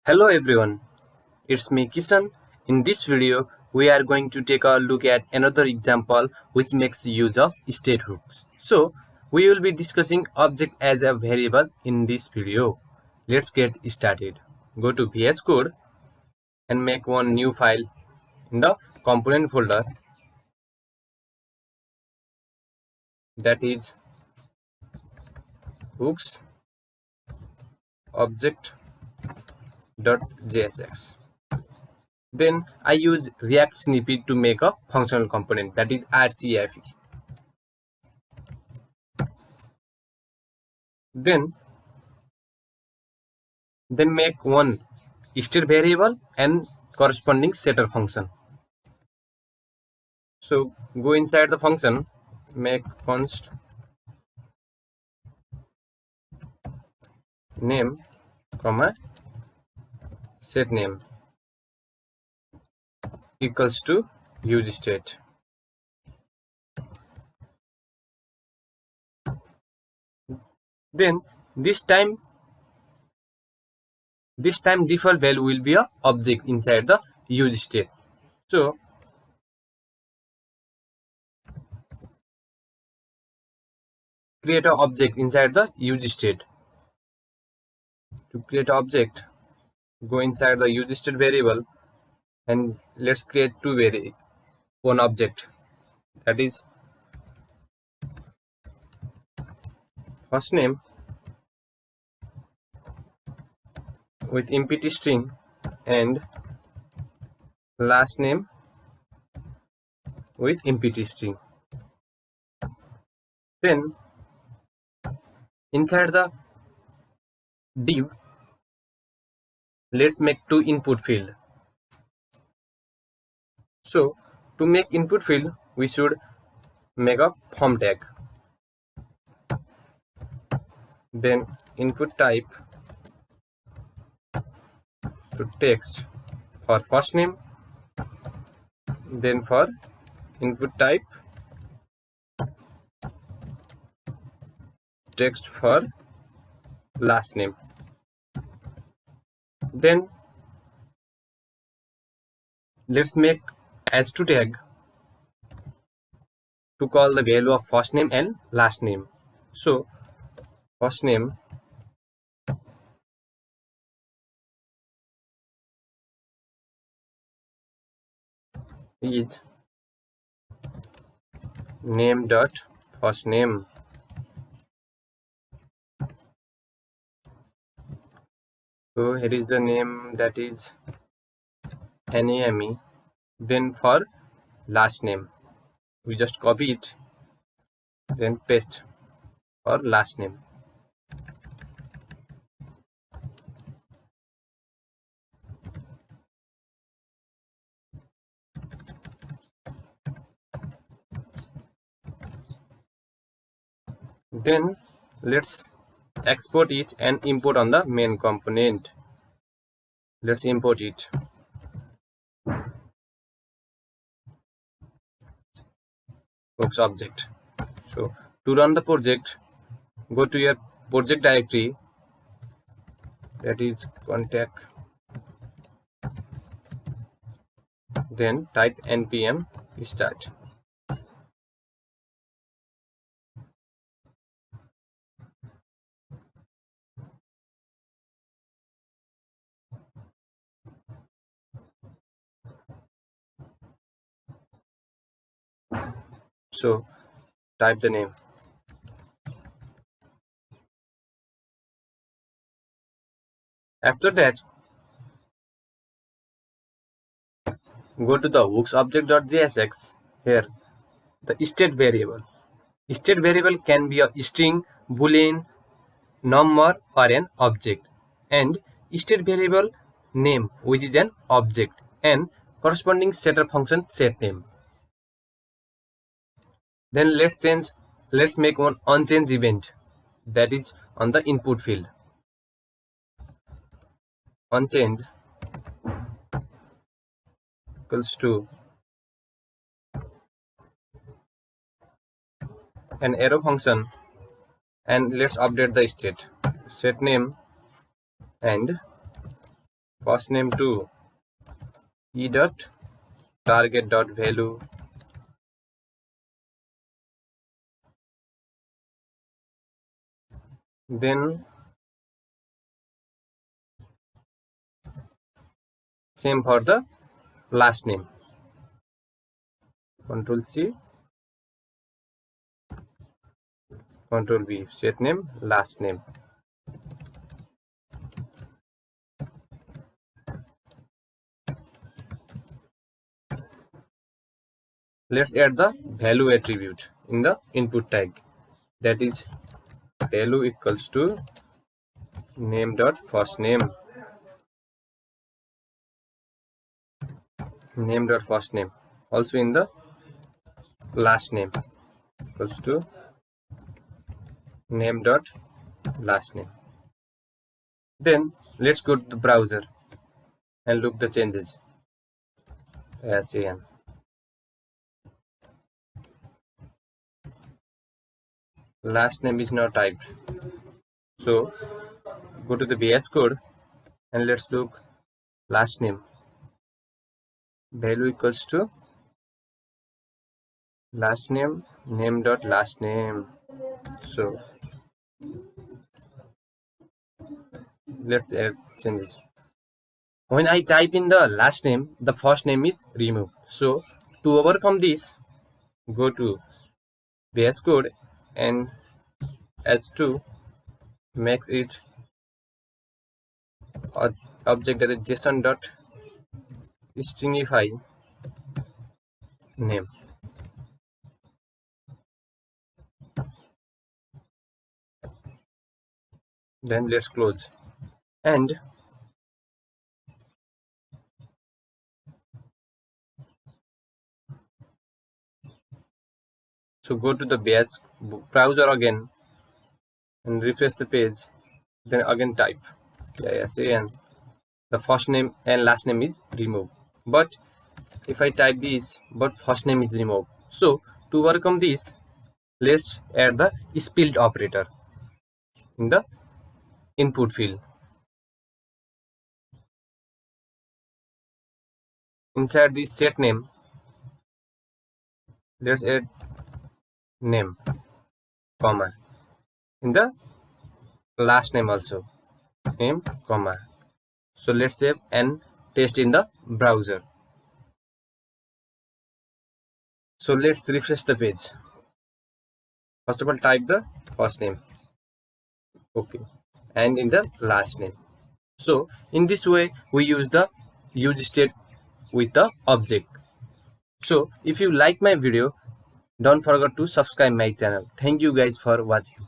Hello everyone, it's me Kishan. In this video, we are going to take a look at another example which makes use of state hooks. So, we will be discussing object as a variable in this video. Let's get started. Go to VS Code and make one new file in the component folder, that is hooks object.jsx. Then I use React snippet to make a functional component, that is RCFE. Then make one state variable and corresponding setter function. So go inside the function, make const name comma set name equals to useState. Then this time default value will be a object inside the useState. So create an object inside the useState. To create an object, go inside the useState variable and let's create one object, that is first name with empty string and last name with empty string. Then inside the div, let's make two input field. So to make input field, we should make a form tag. Then input type to text for first name, then for input type text for last name. Then let's make as2 tag to call the value of first name and last name. So first name is name dot first name. So here is the name, that is NAME. Then for last name, we just copy it, then paste for last name. Then let's export it and import on the main component. Let's import it. Hooks object. So to run the project, go to your project directory, that is contact, then type npm start. So type the name. After that, go to the hooks object.jsx. Here the state variable. State variable can be a string, boolean, number or an object, and state variable name, which is an object, and corresponding setter function set name. Then let's make one unchange event, that is on the input field. Unchange equals to an arrow function, and let's update the state, set name and first name to e dot target dot value, then same for the last name, Control C, Control V, set name, last name. Let's add the value attribute in the input tag, that is value equals to name dot first name, name dot first name, also in the last name equals to name dot last name. Then let's go to the browser and look the changes. SAN. Last name is not typed, so go to the VS Code and let's look last name. Value equals to last name, name dot last name. So let's add changes. When I type in the last name, the first name is removed. So to overcome this, go to VS Code and S2 makes it object that is JSON dot stringify name. Then let's close and so go to the VS browser again and refresh the page, then again type SAN. The first name and last name is removed, but if I type this, but first name is removed. So to overcome this, let's add the split operator in the input field. Inside this set name, let's add name, comma, in the last name also, name, comma. So let's save and test in the browser. So let's refresh the page. First of all, type the first name, okay, and in the last name. So in this way, we use the useState with the object. So if you like my video, don't forget to subscribe my channel. Thank you guys for watching.